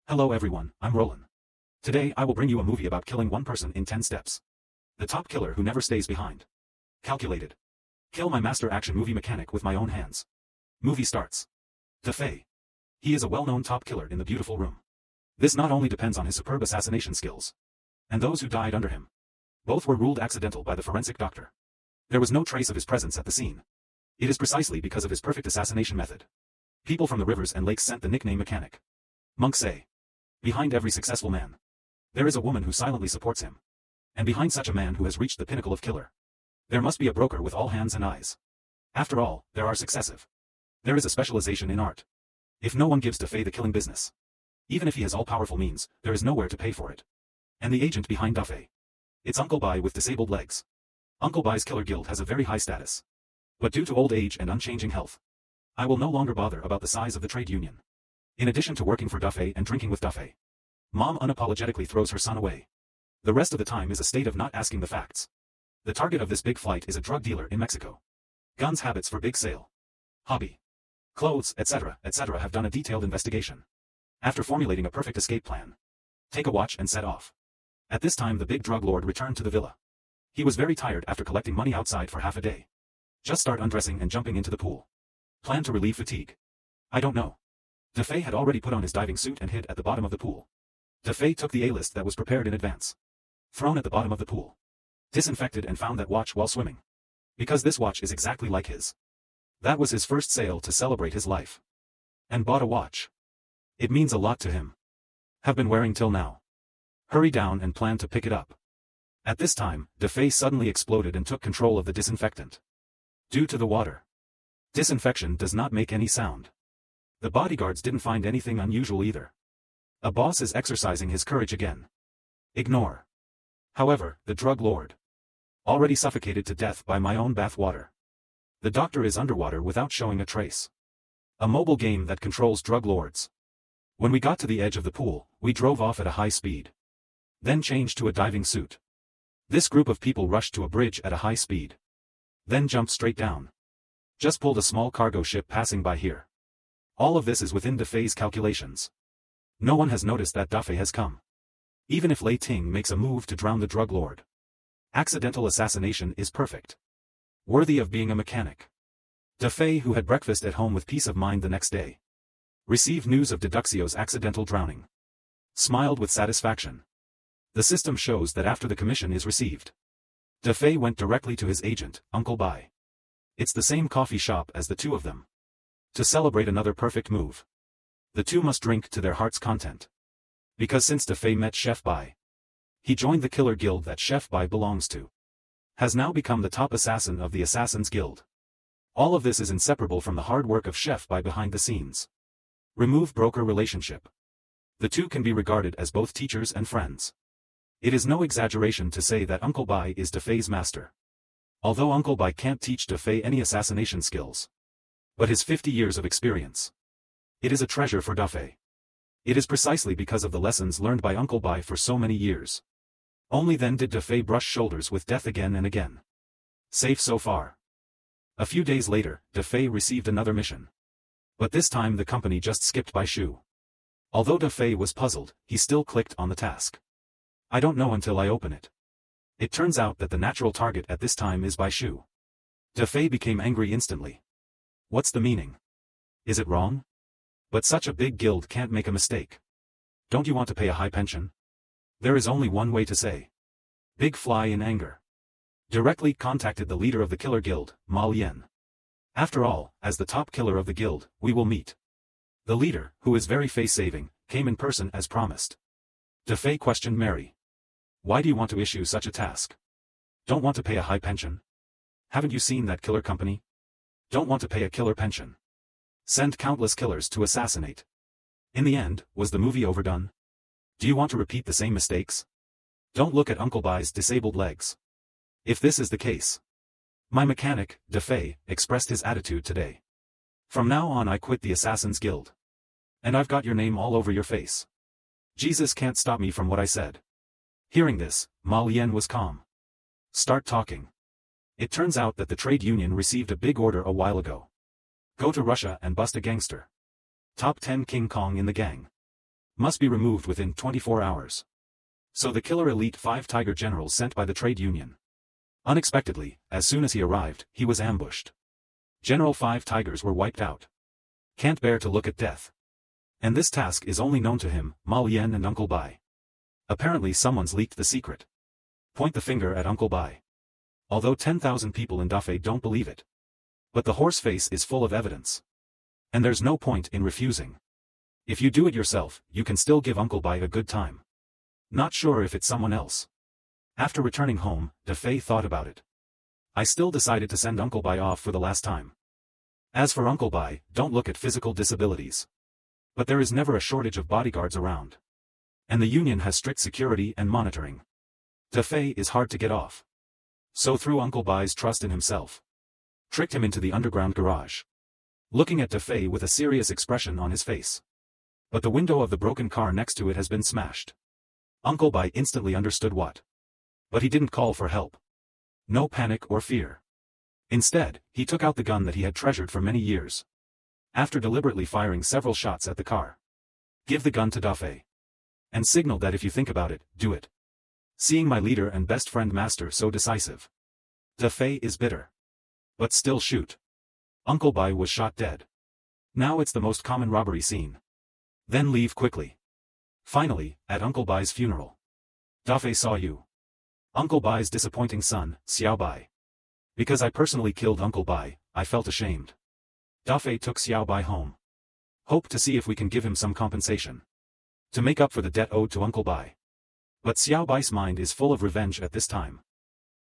Hello everyone, I'm Roland. Today I will bring you a movie about killing one person in 10 steps. The top killer who never stays behind. Calculated. Kill my master action movie mechanic with my own hands. Movie starts. DeFay. He is a well-known top killer in the beautiful room. This not only depends on his superb assassination skills, and those who died under him. Both were ruled accidental by the forensic doctor. There was no trace of his presence at the scene. It is precisely because of his perfect assassination method. People from the rivers and lakes sent the nickname mechanic. Monks say. Behind every successful man, there is a woman who silently supports him. And behind such a man who has reached the pinnacle of killer, there must be a broker with all hands and eyes. After all, there are successive. There is a specialization in art. If no one gives DeFay the killing business, even if he has all-powerful means, there is nowhere to pay for it. And the agent behind DeFay. It's Uncle Bai with disabled legs. Uncle Bai's killer guild has a very high status. But due to old age and unchanging health, I will no longer bother about the size of the trade union. In addition to working for DeFay and drinking with DeFay, Mom unapologetically throws her son away. The rest of the time is a state of not asking the facts. The target of this big flight is a drug dealer in Mexico. Guns, habits for big sale, hobby, clothes, etc., etc. have done a detailed investigation. After formulating a perfect escape plan, take a watch and set off. At this time the big drug lord returned to the villa. He was very tired after collecting money outside for half a day. Just start undressing and jumping into the pool. Plan to relieve fatigue. I don't know. DeFay had already put on his diving suit and hid at the bottom of the pool. DeFay took the A-list that was prepared in advance. Thrown at the bottom of the pool. Disinfected and found that watch while swimming. Because this watch is exactly like his. That was his first sale to celebrate his life. And bought a watch. It means a lot to him. Have been wearing till now. Hurry down and plan to pick it up. At this time, DeFay suddenly exploded and took control of the disinfectant. Due to the water. Disinfection does not make any sound. The bodyguards didn't find anything unusual either. A boss is exercising his courage again. Ignore. However, the drug lord. Already suffocated to death by my own bath water. The doctor is underwater without showing a trace. A mobile game that controls drug lords. When we got to the edge of the pool, we drove off at a high speed. Then changed to a diving suit. This group of people rushed to a bridge at a high speed. Then jumped straight down. Just pulled a small cargo ship passing by here. All of this is within DeFay's calculations. No one has noticed that DeFay has come. Even if Lei Ting makes a move to drown the drug lord. Accidental assassination is perfect. Worthy of being a mechanic. DeFay, who had breakfast at home with peace of mind the next day, received news of Deduxio's accidental drowning. Smiled with satisfaction. The system shows that after the commission is received, DeFay went directly to his agent, Uncle Bai. It's the same coffee shop as the two of them. To celebrate another perfect move. The two must drink to their heart's content. Because since DeFay met Chef Bai, he joined the killer guild that Chef Bai belongs to. Has now become the top assassin of the Assassin's Guild. All of this is inseparable from the hard work of Chef Bai behind the scenes. Remove broker relationship. The two can be regarded as both teachers and friends. It is no exaggeration to say that Uncle Bai is DeFay's master. Although Uncle Bai can't teach DeFay any assassination skills. But his 50 years of experience. It is a treasure for DeFay. It is precisely because of the lessons learned by Uncle Bai for so many years. Only then did DeFay brush shoulders with death again and again. Safe so far. A few days later, DeFay received another mission. But this time the company just skipped Bai Shu. Although DeFay was puzzled, he still clicked on the task. I don't know until I open it. It turns out that the natural target at this time is Bai Shu. DeFay became angry instantly. What's the meaning? Is it wrong? But such a big guild can't make a mistake. Don't you want to pay a high pension? There is only one way to say. Big Fly in anger. Directly contacted the leader of the killer guild, Ma Lian. After all, as the top killer of the guild, we will meet. The leader, who is very face-saving, came in person as promised. DeFay questioned Mary. Why do you want to issue such a task? Don't want to pay a high pension? Haven't you seen that killer company? Don't want to pay a killer pension. Send countless killers to assassinate. In the end, was the movie overdone? Do you want to repeat the same mistakes? Don't look at Uncle Bai's disabled legs. If this is the case. My mechanic, DeFay, expressed his attitude today. From now on I quit the Assassin's Guild. And I've got your name all over your face. Jesus can't stop me from what I said. Hearing this, Ma Lian was calm. Start talking. It turns out that the trade union received a big order a while ago. Go to Russia and bust a gangster. Top 10 King Kong in the gang. Must be removed within 24 hours. So the killer elite 5 Tiger generals sent by the trade union. Unexpectedly, as soon as he arrived, he was ambushed. General 5 Tigers were wiped out. Can't bear to look at death. And this task is only known to him, Ma Lian and Uncle Bai. Apparently someone's leaked the secret. Point the finger at Uncle Bai. Although 10,000 people in Dafei don't believe it. But the horse face is full of evidence. And there's no point in refusing. If you do it yourself, you can still give Uncle Bai a good time. Not sure if it's someone else. After returning home, Dafei thought about it. I still decided to send Uncle Bai off for the last time. As for Uncle Bai, don't look at physical disabilities. But there is never a shortage of bodyguards around. And the union has strict security and monitoring. Dafei is hard to get off. So through Uncle Bai's trust in himself, tricked him into the underground garage. Looking at Dafei with a serious expression on his face. But the window of the broken car next to it has been smashed. Uncle Bai instantly understood what. But he didn't call for help. No panic or fear. Instead, he took out the gun that he had treasured for many years. After deliberately firing several shots at the car. Give the gun to Dafei. And signal that if you think about it, do it. Seeing my leader and best friend master so decisive. Dafei is bitter. But still shoot. Uncle Bai was shot dead. Now it's the most common robbery scene. Then leave quickly. Finally, at Uncle Bai's funeral. Dafei saw you. Uncle Bai's disappointing son, Xiao Bai. Because I personally killed Uncle Bai, I felt ashamed. Dafei took Xiao Bai home. Hope to see if we can give him some compensation. To make up for the debt owed to Uncle Bai. But Xiao Bai's mind is full of revenge at this time.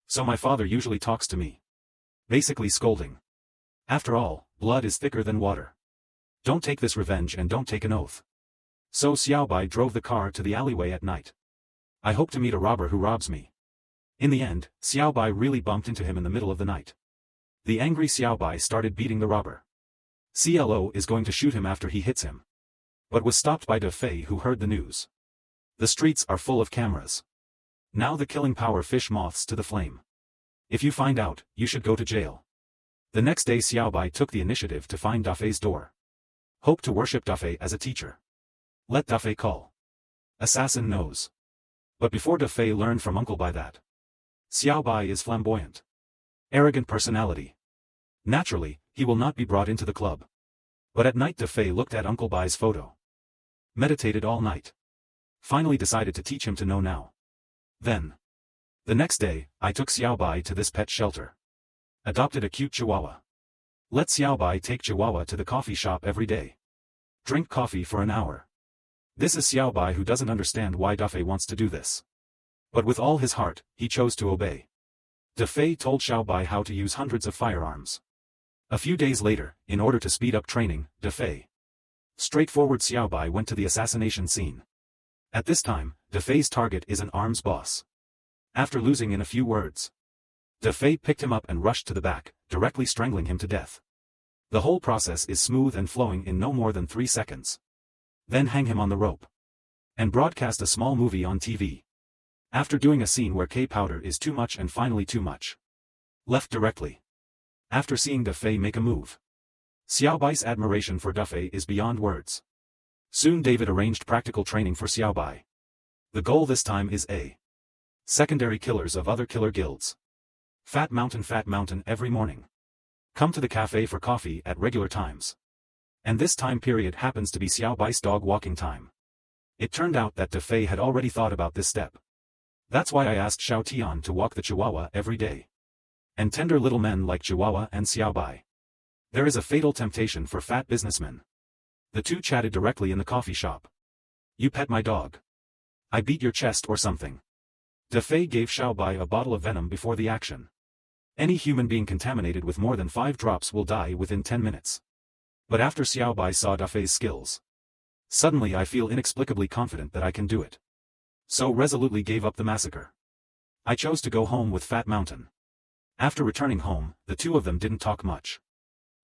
So my father usually talks to me. Basically scolding. After all, blood is thicker than water. Don't take this revenge and don't take an oath. So Xiao Bai drove the car to the alleyway at night. I hope to meet a robber who robs me. In the end, Xiao Bai really bumped into him in the middle of the night. The angry Xiao Bai started beating the robber. CLO is going to shoot him after he hits him. But was stopped by Dafei who heard the news. The streets are full of cameras. Now the killing power fish moths to the flame. If you find out, you should go to jail. The next day Xiao Bai took the initiative to find Dafei's door. Hope to worship Dafei as a teacher. Let Dafei call. Assassin knows. But before Dafei learned from Uncle Bai that Xiao Bai is flamboyant. Arrogant personality. Naturally, he will not be brought into the club. But at night Dafei looked at Uncle Bai's photo. Meditated all night. Finally decided to teach him to know now. Then. The next day, I took Xiao Bai to this pet shelter. Adopted a cute chihuahua. Let Xiao Bai take chihuahua to the coffee shop every day. Drink coffee for an hour. This is Xiao Bai who doesn't understand why Dafei wants to do this. But with all his heart, he chose to obey. Dafei told Xiao Bai how to use hundreds of firearms. A few days later, in order to speed up training, Dafei. Straightforward Xiao Bai went to the assassination scene. At this time, Dafei's target is an arms boss. After losing in a few words, Dafei picked him up and rushed to the back, directly strangling him to death. The whole process is smooth and flowing in no more than 3 seconds. Then hang him on the rope. And broadcast a small movie on TV. After doing a scene where K-powder is too much and finally too much. Left directly. After seeing Dafei make a move. Xiao Bai's admiration for Dafei is beyond words. Soon David arranged practical training for Xiao Bai. The goal this time is A. Secondary killers of other killer guilds. Fat Mountain every morning. Come to the cafe for coffee at regular times. And this time period happens to be Xiao Bai's dog walking time. It turned out that Dafei had already thought about this step. That's why I asked Xiao Tian to walk the Chihuahua every day. And tender little men like Chihuahua and Xiao Bai. There is a fatal temptation for fat businessmen. The two chatted directly in the coffee shop. You pet my dog. I beat your chest or something. Dafei gave Xiao Bai a bottle of venom before the action. Any human being contaminated with more than 5 drops will die within 10 minutes. But after Xiao Bai saw Dafei's skills, suddenly I feel inexplicably confident that I can do it. So resolutely gave up the massacre. I chose to go home with Fat Mountain. After returning home, the two of them didn't talk much.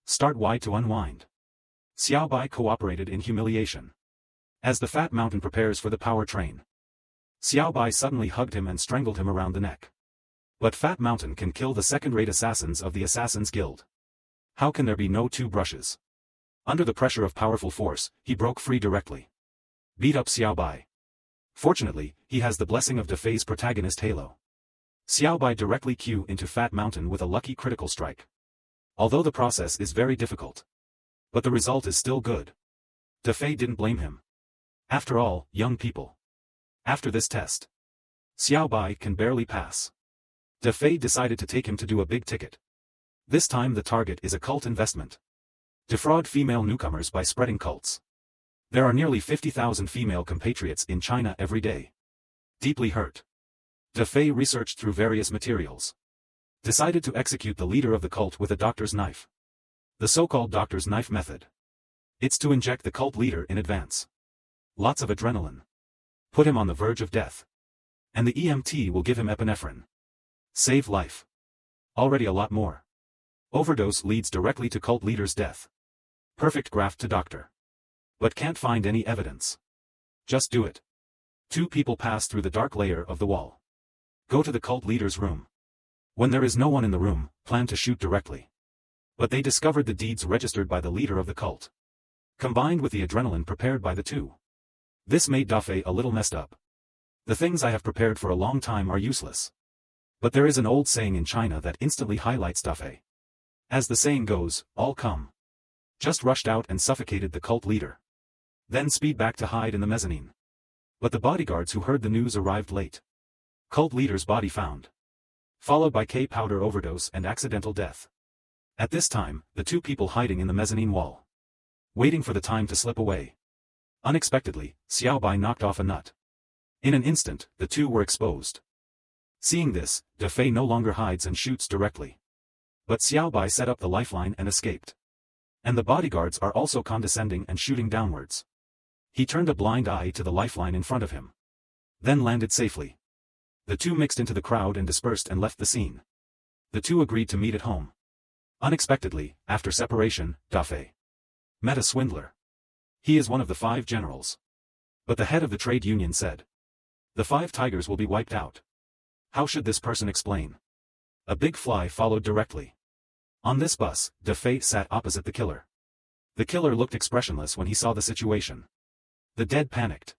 Start why to unwind. Xiao Bai cooperated in humiliation. As the Fat Mountain prepares for the power train, Xiao Bai suddenly hugged him and strangled him around the neck. But Fat Mountain can kill the second-rate assassins of the Assassin's Guild. How can there be no two brushes? Under the pressure of powerful force, he broke free directly. beat up Xiao Bai. Fortunately, he has the blessing of Defei's protagonist Halo. Xiao Bai directly Q into Fat Mountain with a lucky critical strike. Although the process is very difficult. But the result is still good. Defei didn't blame him. After all, young people. After this test, Xiao Bai can barely pass. Defei decided to take him to do a big ticket. This time the target is a cult investment. Defraud female newcomers by spreading cults. There are nearly 50,000 female compatriots in China every day. Deeply hurt, Defei researched through various materials. Decided to execute the leader of the cult with a doctor's knife. The so-called doctor's knife method. It's to inject the cult leader in advance. Lots of adrenaline. Put him on the verge of death. And the EMT will give him epinephrine. Save life. Already a lot more. Overdose leads directly to cult leader's death. Perfect graft to doctor. But can't find any evidence. Just do it. 2 people pass through the dark layer of the wall. Go to the cult leader's room. When there is no one in the room, plan to shoot directly. But they discovered the deeds registered by the leader of the cult. Combined with the adrenaline prepared by the 2. This made Defei a little messed up. The things I have prepared for a long time are useless. But there is an old saying in China that instantly highlights Defei. As the saying goes, all come. Just rushed out and suffocated the cult leader. Then speed back to hide in the mezzanine. But the bodyguards who heard the news arrived late. Cult leader's body found. Followed by K-powder overdose and accidental death. At this time, the 2 people hiding in the mezzanine wall. Waiting for the time to slip away. Unexpectedly, Xiao Bai knocked off a nut. In an instant, the 2 were exposed. Seeing this, Defei no longer hides and shoots directly. But Xiao Bai set up the lifeline and escaped. And the bodyguards are also condescending and shooting downwards. He turned a blind eye to the lifeline in front of him. Then landed safely. The 2 mixed into the crowd and dispersed and left the scene. The 2 agreed to meet at home. Unexpectedly, after separation, Defei met a swindler. He is one of the 5 generals. But the head of the trade union said, the 5 tigers will be wiped out. How should this person explain? A big fly followed directly. On this bus, Defei sat opposite the killer. The killer looked expressionless when he saw the situation. The dead panicked.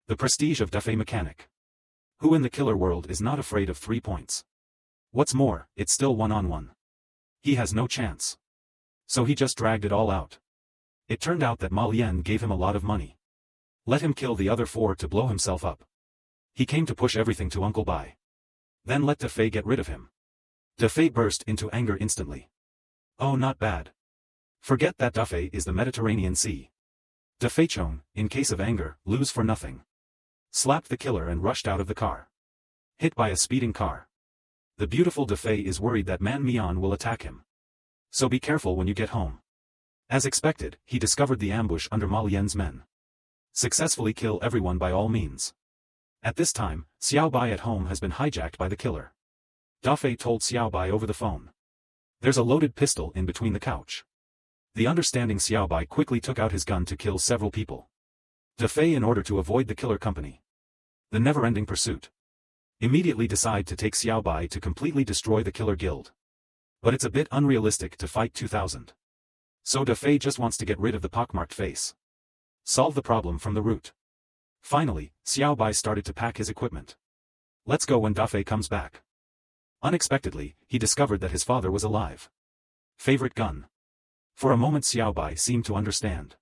The prestige of Defei mechanic. Who in the killer world is not afraid of 3 points? What's more, it's still one-on-one. He has no chance. So he just dragged it all out. It turned out that Ma Lian gave him a lot of money. Let him kill the other 4 to blow himself up. He came to push everything to Uncle Bai. Then let Defei get rid of him. Defei burst into anger instantly. Oh, not bad. Forget that Defei is the Mediterranean Sea. Defeichong, in case of anger, lose for nothing. Slapped the killer and rushed out of the car. Hit by a speeding car. The beautiful Defei is worried that Man Mian will attack him. So be careful when you get home. As expected, he discovered the ambush under Ma Lian's men. Successfully kill everyone by all means. At this time, Xiao Bai at home has been hijacked by the killer. Defei told Xiao Bai over the phone. There's a loaded pistol in between the couch. The understanding Xiao Bai quickly took out his gun to kill several people. Defei in order to avoid the killer company. The never-ending pursuit. Immediately decide to take Xiao Bai to completely destroy the killer guild. But it's a bit unrealistic to fight 2,000. So Defei just wants to get rid of the pockmarked face. Solve the problem from the root. Finally, Xiao Bai started to pack his equipment. Let's go when Defei comes back. Unexpectedly, he discovered that his father was alive. Favorite gun. For a moment Xiao Bai seemed to understand.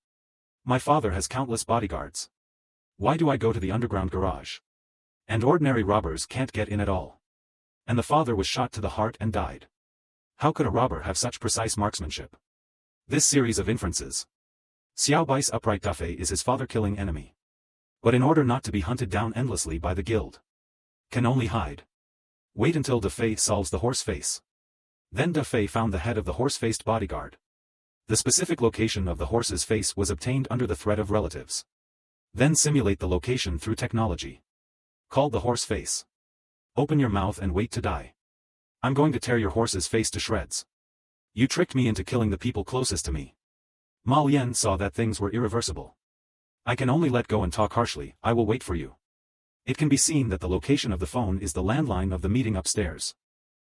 My father has countless bodyguards. Why do I go to the underground garage? And ordinary robbers can't get in at all. And the father was shot to the heart and died. How could a robber have such precise marksmanship? This series of inferences. Xiao Bai's upright Defei is his father-killing enemy. But in order not to be hunted down endlessly by the guild, can only hide. Wait until Defei solves the horse face. Then Defei found the head of the horse-faced bodyguard. The specific location of the horse's face was obtained under the threat of relatives. Then simulate the location through technology. Called the horse face. Open your mouth and wait to die. I'm going to tear your horse's face to shreds. You tricked me into killing the people closest to me. Ma Lian saw that things were irreversible. I can only let go and talk harshly. I will wait for you. It can be seen that the location of the phone is the landline of the meeting upstairs.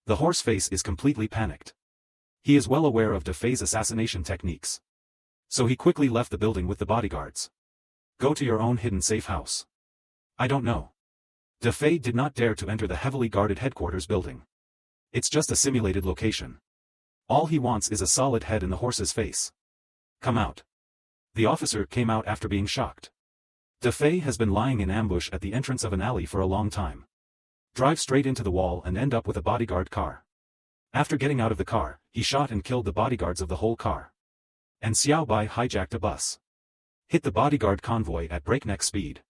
The horse face is completely panicked. He is well aware of Defei's assassination techniques. So he quickly left the building with the bodyguards. Go to your own hidden safe house. I don't know. Dafei did not dare to enter the heavily guarded headquarters building. It's just a simulated location. All he wants is a solid head in the horse's face. Come out. The officer came out after being shocked. Dafei has been lying in ambush at the entrance of an alley for a long time. Drive straight into the wall and end up with a bodyguard car. After getting out of the car, he shot and killed the bodyguards of the whole car. And Xiao Bai hijacked a bus. Hit the bodyguard convoy at breakneck speed.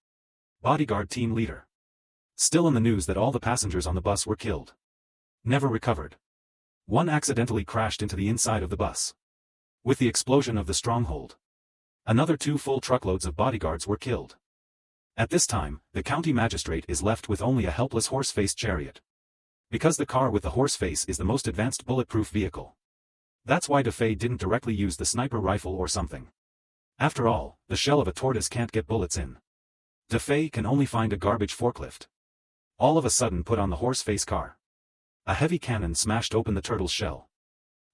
Bodyguard team leader. Still in the news that all the passengers on the bus were killed. Never recovered. One accidentally crashed into the inside of the bus. With the explosion of the stronghold. Another 2 full truckloads of bodyguards were killed. At this time, the county magistrate is left with only a helpless horse-faced chariot. Because the car with the horse face is the most advanced bulletproof vehicle. That's why Dafei didn't directly use the sniper rifle or something. After all, the shell of a tortoise can't get bullets in. Dafei can only find a garbage forklift. All of a sudden put on the horse-face car. A heavy cannon smashed open the turtle's shell.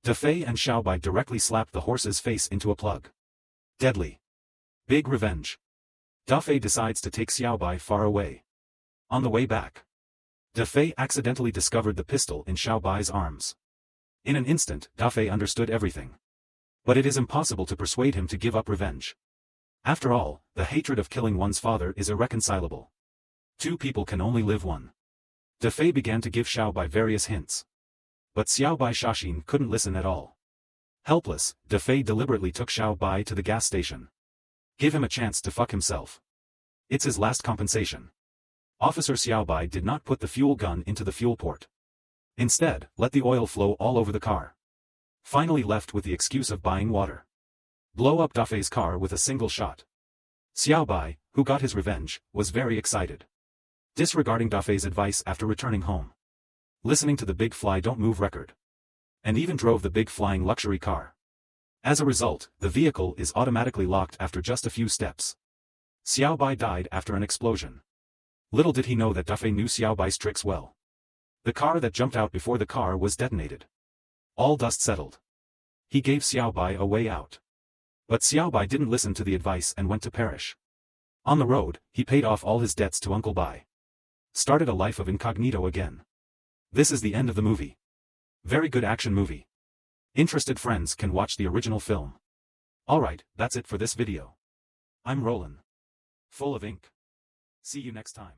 Dafei and Xiao Bai directly slapped the horse's face into a plug. Deadly. Big revenge. Dafei decides to take Xiao Bai far away. On the way back, Dafei accidentally discovered the pistol in Xiao Bai's arms. In an instant, Dafei understood everything. But it is impossible to persuade him to give up revenge. After all, the hatred of killing one's father is irreconcilable. 2 people can only live one. Dafei began to give Xiao Bai various hints. But Xiao Bai Shashin couldn't listen at all. Helpless, Dafei deliberately took Xiao Bai to the gas station. Give him a chance to fuck himself. It's his last compensation. Officer Xiao Bai did not put the fuel gun into the fuel port. Instead, let the oil flow all over the car. Finally left with the excuse of buying water. Blow up Dafei's car with a single shot. Xiao Bai, who got his revenge, was very excited. Disregarding Dafei's advice after returning home. Listening to the Big Fly Don't Move record. And even drove the big flying luxury car. As a result, the vehicle is automatically locked after just a few steps. Xiao Bai died after an explosion. Little did he know that Dafei knew Xiao Bai's tricks well. The car that jumped out before the car was detonated. All dust settled. He gave Xiao Bai a way out. But Xiao Bai didn't listen to the advice and went to perish. On the road, he paid off all his debts to Uncle Bai. Started a life of incognito again. This is the end of the movie. Very good action movie. Interested friends can watch the original film. Alright, that's it for this video. I'm Roland. Full of ink. See you next time.